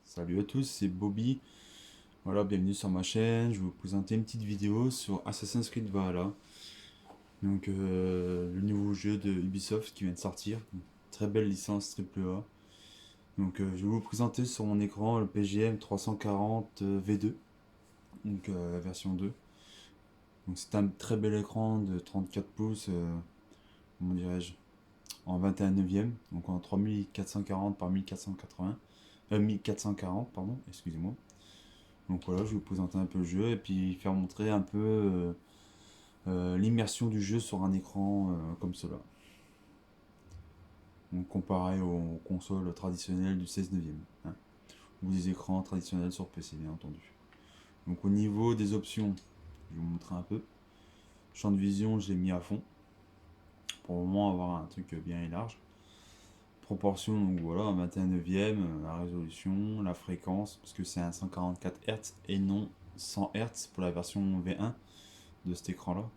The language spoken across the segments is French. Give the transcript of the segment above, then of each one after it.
Salut à tous, c'est Bobby. Voilà, bienvenue sur ma chaîne. Je vais vous présenter une petite vidéo sur Assassin's Creed Valhalla. Donc, le nouveau jeu de Ubisoft qui vient de sortir. Très belle licence AAA. Donc, je vais vous présenter sur mon écran le PGM 340 V2, donc la version 2. Donc, c'est un très bel écran de 34 pouces, comment dirais-je, en 21 neuvième, donc en 3440 par 1480, 1440, pardon, excusez-moi. Donc voilà, je vais vous présenter un peu le jeu et puis faire montrer un peu l'immersion du jeu sur un écran comme cela. Donc comparé aux consoles traditionnelles du 16 neuvième, hein, ou des écrans traditionnels sur PC bien entendu. Donc au niveau des options, je vais vous montrer un peu. Champ de vision, je l'ai mis à fond pour au moins avoir un truc bien et large. Proportion, donc voilà, 21 neuvième, la résolution, la fréquence, parce que c'est un 144 Hz et non 100 Hz pour la version V1 de cet écran là.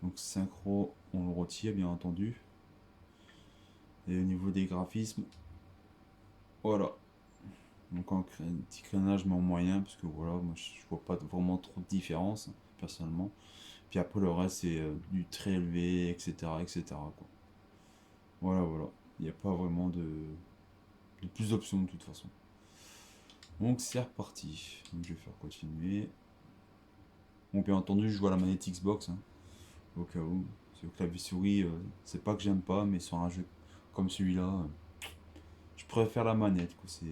Donc synchro, on le retire bien entendu. Et au niveau des graphismes, voilà. Donc en petit crénage mais en moyen, parce que voilà, moi je vois pas vraiment trop de différence, personnellement. Puis après le reste c'est du très élevé, etc. etc. quoi. Voilà, voilà. Il n'y a pas vraiment de plus d'options de toute façon. Donc c'est reparti. Donc je vais faire continuer. Bon, bien entendu, je joue à la manette Xbox, hein, au cas où. C'est au clavier souris, c'est pas que j'aime pas, mais sur un jeu comme celui-là, je préfère la manette, quoi. C'est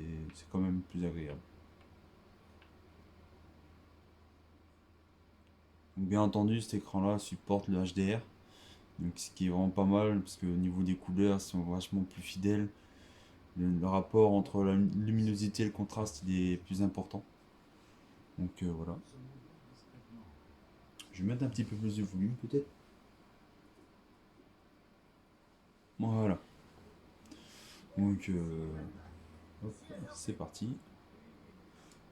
quand même plus agréable. Donc, bien entendu, cet écran-là supporte le HDR, donc ce qui est vraiment pas mal, parce que au niveau des couleurs, ils sont vachement plus fidèles. Le rapport entre la luminosité et le contraste, il est plus important. Donc voilà. Je vais mettre un petit peu plus de volume, peut-être. Voilà. Donc, hop, c'est parti.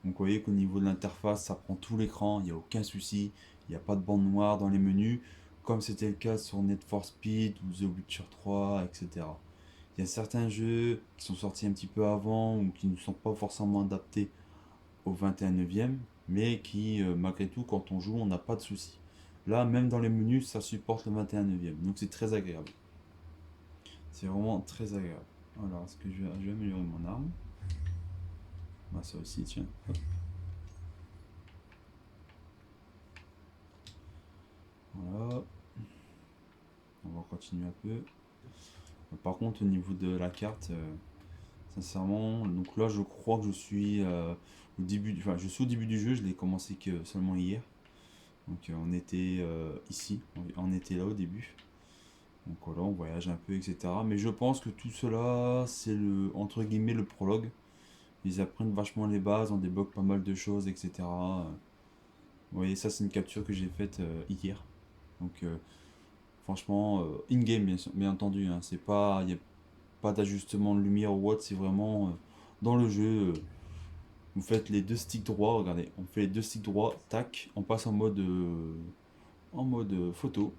Donc vous voyez qu'au niveau de l'interface, ça prend tout l'écran, il n'y a aucun souci, il n'y a pas de bande noire dans les menus, comme c'était le cas sur Need for Speed ou The Witcher 3, etc. Il y a certains jeux qui sont sortis un petit peu avant ou qui ne sont pas forcément adaptés au 21 neuvième, mais qui, malgré tout, quand on joue, on n'a pas de souci. Là, même dans les menus, ça supporte le 21 neuvième, donc c'est très agréable. C'est vraiment très agréable. Alors, est-ce que je vais améliorer mon arme? Bah, ça aussi, tiens. Hop. Voilà. On va continuer un peu. Par contre, au niveau de la carte, sincèrement, donc là, je crois que je suis au début, enfin, je suis au début du jeu. Je l'ai commencé que seulement hier. Donc, on était ici, on était là au début. Donc voilà, on voyage un peu, etc. Mais je pense que tout cela, c'est le entre guillemets le prologue. Ils apprennent vachement les bases, on débloque pas mal de choses, etc. Vous voyez, ça, c'est une capture que j'ai faite hier. Donc, franchement, in-game, bien entendu. Hein, c'est pas, il y a pas d'ajustement de lumière ou autre, c'est vraiment dans le jeu. Vous faites les deux sticks droits, regardez, on fait les deux sticks droits, tac, on passe en mode photo,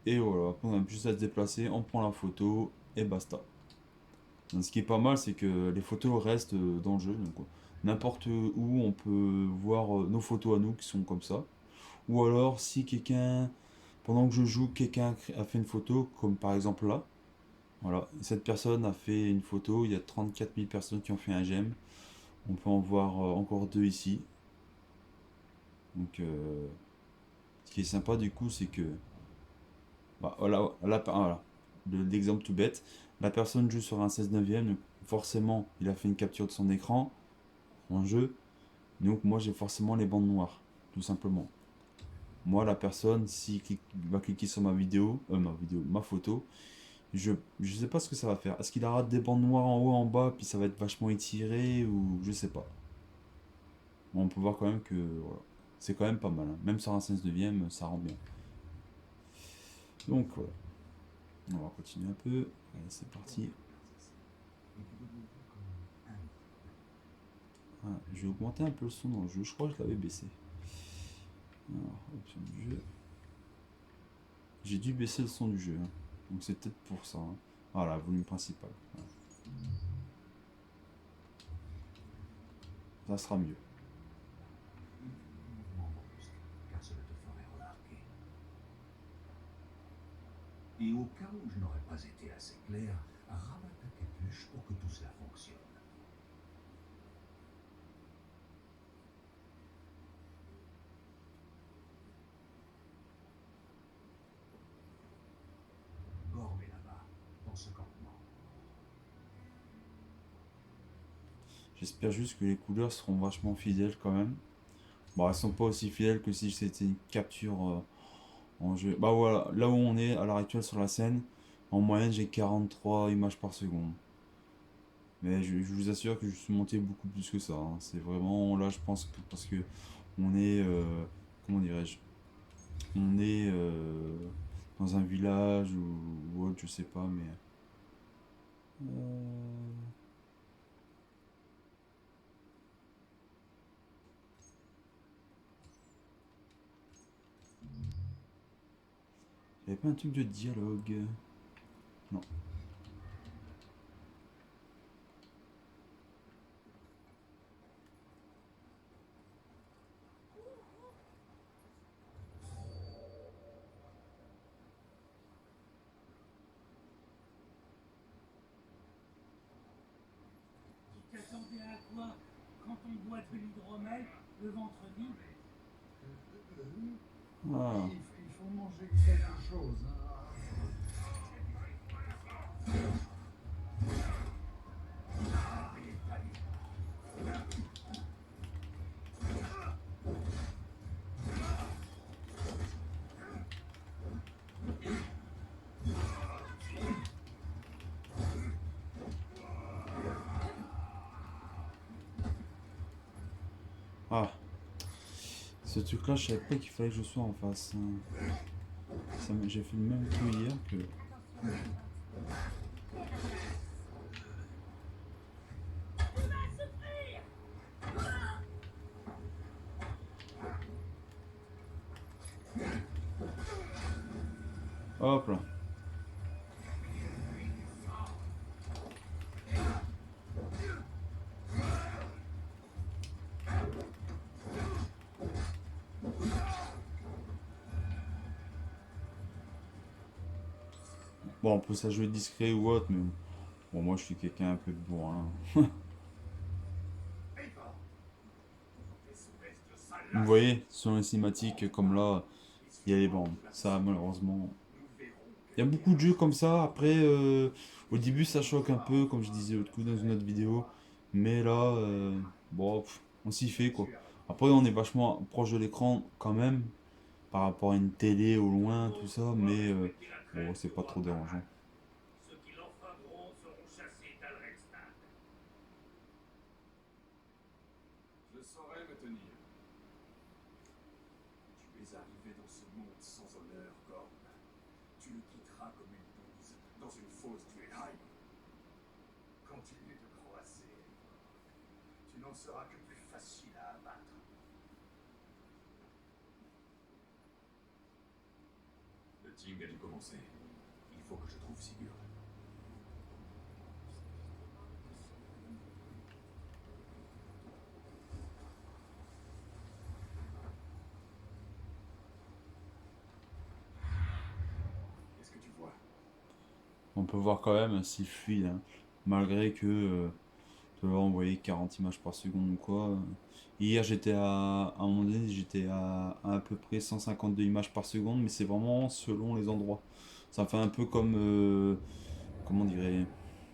et voilà, après on a juste à se déplacer, on prend la photo, et basta. Donc, ce qui est pas mal, c'est que les photos restent dans le jeu, donc n'importe où on peut voir nos photos à nous qui sont comme ça. Ou alors, si quelqu'un, pendant que je joue, quelqu'un a fait une photo, comme par exemple là, voilà, cette personne a fait une photo, il y a 34 000 personnes qui ont fait un j'aime. On peut en voir encore deux ici. Donc, ce qui est sympa du coup, c'est que, bah, voilà, voilà, l'exemple tout bête, la personne joue sur un 16 neuvième, donc forcément, il a fait une capture de son écran en jeu. Donc, moi, j'ai forcément les bandes noires, tout simplement. Moi, la personne, si va cliquer sur ma photo, je sais pas ce que ça va faire. Est-ce qu'il aura des bandes noires en haut, en bas, puis ça va être vachement étiré, ou je sais pas. Bon, on peut voir quand même que voilà, c'est quand même pas mal, hein. Même sur un 16 neuvième, ça rend bien. Donc voilà, on va continuer un peu. Allez, c'est parti. Ah, je vais augmenter un peu le son dans le jeu. Je crois que je l'avais baissé. Alors, option du jeu. J'ai dû baisser le son du jeu, hein. Donc c'est peut-être pour ça, hein. Voilà, volume principal. Voilà. ça sera mieux. Mouvement brusque, car cela te ferait remarquer. Et au cas où je n'aurais pas été assez clair, rabat ta capuche pour que tout cela fonctionne. Gorbe est là-bas, dans ce campement. J'espère juste que les couleurs seront vachement fidèles quand même. Bon, elles sont pas aussi fidèles que si c'était une capture en jeu. Bah voilà, là où on est à l'heure actuelle sur la scène, en moyenne j'ai 43 images par seconde. Mais je vous assure que je suis monté beaucoup plus que ça, hein. C'est vraiment là, je pense que parce que on est, comment dirais-je, on est dans un village ou autre, je sais pas, mais. Il y avait pas un truc de dialogue. Non. Tu t'attendais à quoi quand on boit de l'hydromel, le ventre vide? Ah. Il faut manger quelque chose, hein. Ah. Ce truc là, je savais pas qu'il fallait que je sois en face, hein. J'ai fait le même coup hier que. Hop là. Bon, on peut ça jouer discret ou autre, mais bon, moi je suis quelqu'un un peu de bourrin. Vous voyez, sur les cinématiques comme là, il y a les bandes. Ça, malheureusement. Il y a beaucoup de jeux comme ça. Après, au début, ça choque un peu, comme je disais l'autre coup dans une autre vidéo. Mais là, bon, on s'y fait quoi. Après, on est vachement proche de l'écran quand même, par rapport à une télé au loin, tout ça. Mais bon, c'est pas trop dérangeant. Ceux qui l'enfreindront seront chassés d'Alrexstad. Je saurais me tenir. Tu es arrivé dans ce monde sans honneur, Gorm. Tu le quitteras comme une bouse dans une fosse du Helheim. Continue de croiser. Tu n'en seras que plus facile à abattre. Le Ting a dû commencer. Il faut que je trouve Sigurd. Qu'est-ce que tu vois? On peut voir quand même c'est fluide, hein. Malgré que tu vas envoyer 40 images par seconde ou quoi. Hier j'étais à un moment donné j'étais à peu près 152 images par seconde, mais c'est vraiment selon les endroits. Ça fait un peu comme comment on dirait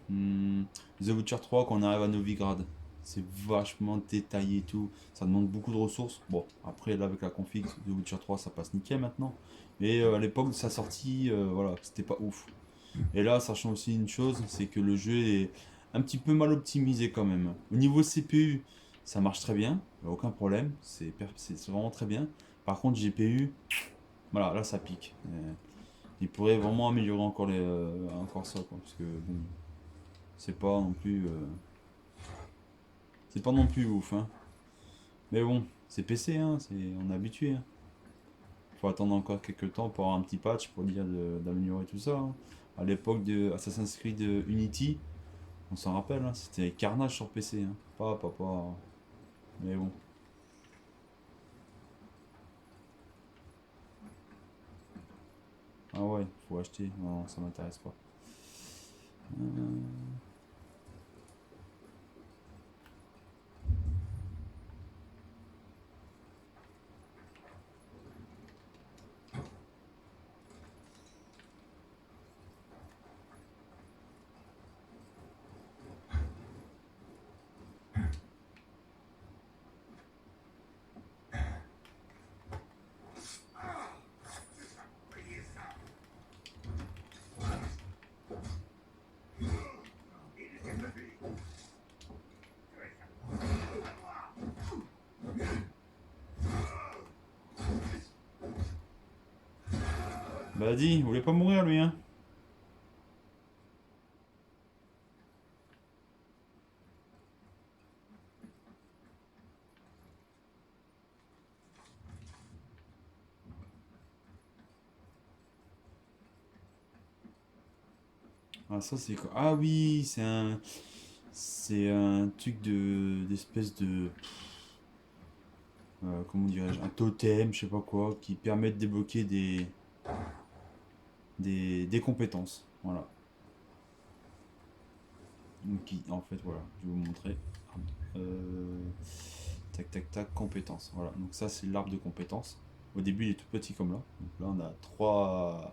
hmm, The Witcher 3 quand on arrive à Novigrad. C'est vachement détaillé et tout. Ça demande beaucoup de ressources. Bon, après là avec la config The Witcher 3 ça passe nickel maintenant. Mais à l'époque de sa sortie, voilà, c'était pas ouf. Et là, sachant aussi une chose, c'est que le jeu est un petit peu mal optimisé quand même. Au niveau CPU, ça marche très bien, y a aucun problème, c'est vraiment très bien. Par contre, GPU, voilà, là ça pique. Il pourrait vraiment améliorer encore, encore ça, quoi, parce que bon, c'est pas non plus, c'est pas non plus ouf, hein. Mais bon, c'est PC, hein, on est habitué, hein. Faut attendre encore quelques temps pour avoir un petit patch pour dire d'améliorer tout ça, hein. À l'époque de Assassin's Creed Unity, on s'en rappelle, hein, c'était Carnage sur PC, hein. Pas. Mais bon. Ah ouais, faut acheter. Non, ça m'intéresse pas. Euh, Bah dis, il voulait pas mourir lui, hein. Ah ça c'est quoi? Ah oui, c'est un truc d'espèce de comment dirais-je, un totem, je sais pas quoi, qui permet de débloquer des compétences. Voilà. Donc, en fait, voilà, je vais vous montrer. Euh, tac, tac, tac, compétences. Voilà, donc ça, c'est l'arbre de compétences. Au début, il est tout petit comme là. Donc là, on a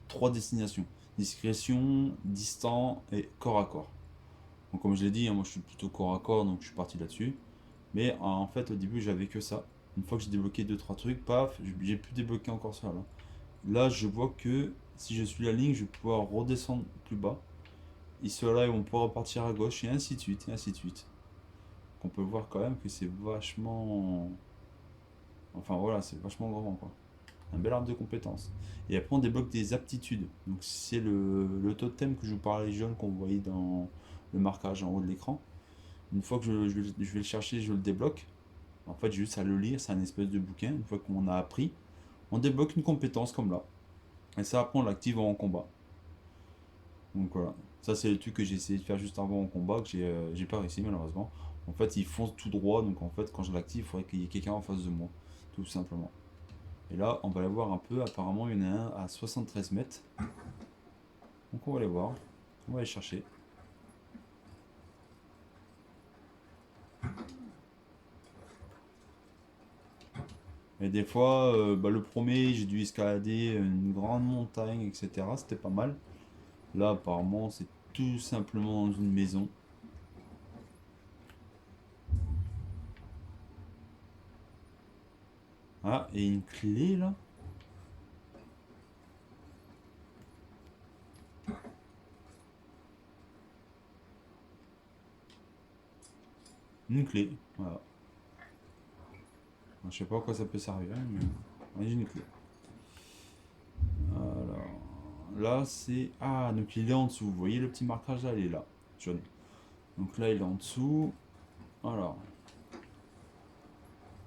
trois destinations. Discrétion, distant et corps à corps. Donc, comme je l'ai dit, hein, moi, je suis plutôt corps à corps, donc je suis parti là-dessus. Mais en fait, au début, j'avais que ça. Une fois que j'ai débloqué deux trois trucs, paf, j'ai pu débloquer encore ça là. Là, je vois que si je suis la ligne, je vais pouvoir redescendre plus bas. Et ceux-là, ils vont pouvoir repartir à gauche, et ainsi de suite, et ainsi de suite. On peut voir quand même que c'est vachement. Enfin voilà, c'est vachement grand quoi. Un bel arbre de compétences. Et après, on débloque des aptitudes. Donc, c'est le totem que je vous parlais jaune qu'on voyait dans le marquage en haut de l'écran. Une fois que je vais le chercher, je le débloque. En fait, j'ai juste à le lire, c'est un espèce de bouquin. Une fois qu'on a appris, on débloque une compétence comme là. Et ça, après, on l'active en combat. Donc voilà. Ça, c'est le truc que j'ai essayé de faire juste avant en combat, que j'ai pas réussi malheureusement. En fait, il fonce tout droit, donc en fait, quand je l'active, il faudrait qu'il y ait quelqu'un en face de moi, tout simplement. Et là, on va aller voir un peu. Apparemment, il y en a un à 73 mètres. Donc on va aller voir. On va aller chercher. Et des fois, bah, le premier, j'ai dû escalader une grande montagne, etc. C'était pas mal. Là, apparemment, c'est tout simplement dans une maison. Ah, et une clé là. Une clé, voilà. Je sais pas à quoi ça peut servir, mais j'ai une clé. Alors, là c'est... Ah, donc il est en dessous. Vous voyez le petit marquage là, il est là, jaune. Donc là, il est en dessous. Alors,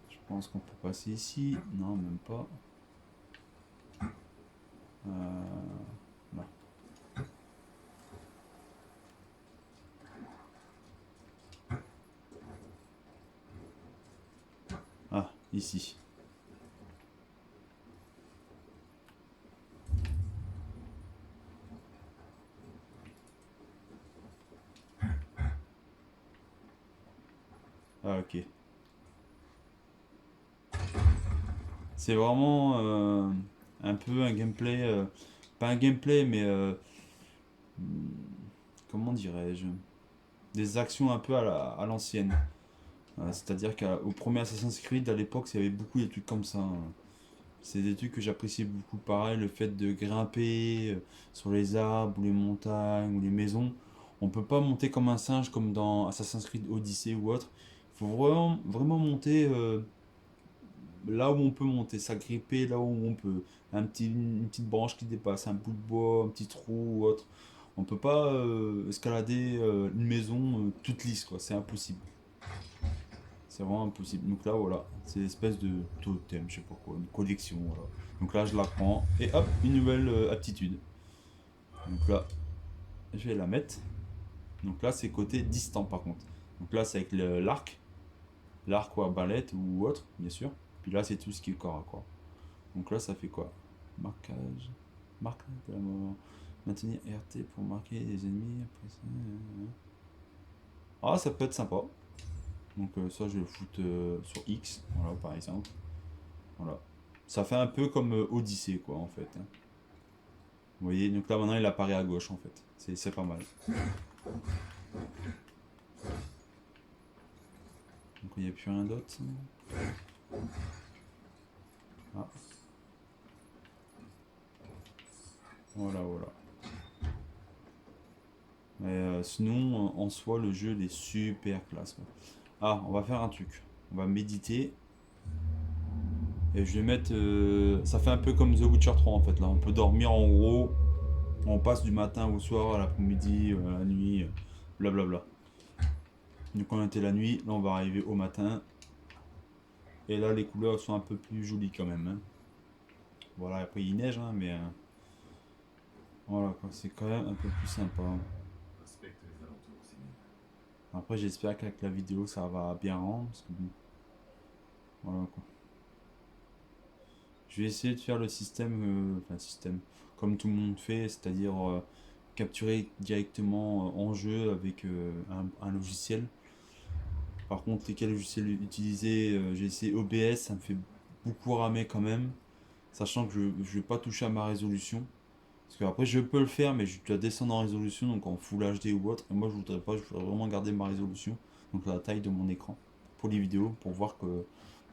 je pense qu'on peut passer ici. Non, même pas. Là. Ah, ici. Ah, ok. C'est vraiment un peu un gameplay... pas un gameplay, mais... comment dirais-je? Des actions un peu à l'ancienne. C'est-à-dire qu'au premier Assassin's Creed, à l'époque, il y avait beaucoup de trucs comme ça, hein. C'est des trucs que j'appréciais beaucoup. Pareil, le fait de grimper sur les arbres, ou les montagnes, ou les maisons. On peut pas monter comme un singe comme dans Assassin's Creed Odyssey ou autre. Il faut vraiment, vraiment monter là où on peut monter, s'agripper là où on peut. Une petite branche qui dépasse, un bout de bois, un petit trou ou autre. On peut pas escalader une maison toute lisse, quoi. C'est impossible. C'est vraiment impossible. Donc là, voilà, c'est une espèce de totem, je sais pas quoi, une collection, voilà. Donc là, je la prends et hop, une nouvelle aptitude. Donc là, je vais la mettre. Donc là, c'est côté distant par contre. Donc là, c'est avec l'arc. l'arc ou arbalète ou autre, bien sûr. Puis là, c'est tout ce qui est corps à corps. Donc là, ça fait quoi? Marquage. Marque de la mort. Maintenir RT pour marquer les ennemis. Après ça. Ah, ça peut être sympa. Donc ça, je vais le foutre sur X. Voilà, par exemple. Voilà. Ça fait un peu comme Odyssée, quoi, en fait. Hein. Vous voyez, donc là, maintenant, il apparaît à gauche, en fait. C'est pas mal. Donc il n'y a plus rien d'autre. Ah. Voilà, voilà. Mais sinon, en soi, le jeu il est super classe. Ouais. Ah, on va faire un truc. On va méditer. Et je vais mettre. Ça fait un peu comme The Witcher 3 en fait. Là, on peut dormir en gros. On passe du matin au soir, à l'après-midi, à la nuit, blablabla. Donc on était la nuit, là on va arriver au matin. Et là les couleurs sont un peu plus jolies quand même. Hein. Voilà, après il neige, hein, mais voilà quoi, c'est quand même un peu plus sympa. Respecte les alentours, Simon. Après j'espère qu'avec la vidéo ça va bien rendre. Parce que bon, voilà quoi. Je vais essayer de faire le système, enfin système, comme tout le monde fait, c'est-à-dire capturer directement en jeu avec un logiciel. Par contre, lesquels logiciels utiliser, j'ai essayé OBS, ça me fait beaucoup ramer quand même, sachant que je ne vais pas toucher à ma résolution. Parce que après je peux le faire, mais je dois descendre en résolution, donc en Full HD ou autre. Et moi je voudrais pas, je voudrais vraiment garder ma résolution, donc la taille de mon écran pour les vidéos, pour voir que,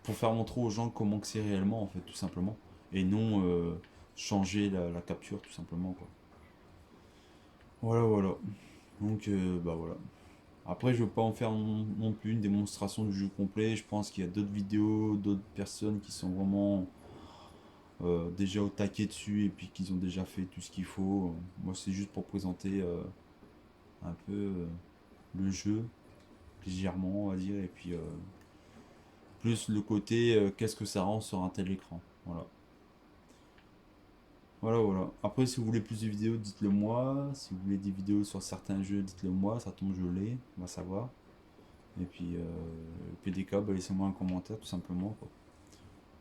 pour faire montrer aux gens comment que c'est réellement en fait, tout simplement, et non changer la capture tout simplement quoi. Voilà voilà. Donc bah voilà. Après je veux pas en faire non plus une démonstration du jeu complet. Je pense qu'il y a d'autres vidéos, d'autres personnes qui sont vraiment déjà au taquet dessus et puis qu'ils ont déjà fait tout ce qu'il faut. Moi c'est juste pour présenter un peu le jeu légèrement on va dire et puis plus le côté qu'est-ce que ça rend sur un tel écran. Voilà. Voilà voilà. Après si vous voulez plus de vidéos dites-le moi. Si vous voulez des vidéos sur certains jeux dites-le moi. Ça tombe je l'ai. On va savoir. Et puis PDK bah, laissez-moi un commentaire tout simplement quoi.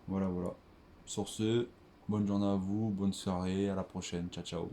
Voilà voilà. Sur ce, bonne journée à vous, bonne soirée, à la prochaine. Ciao ciao.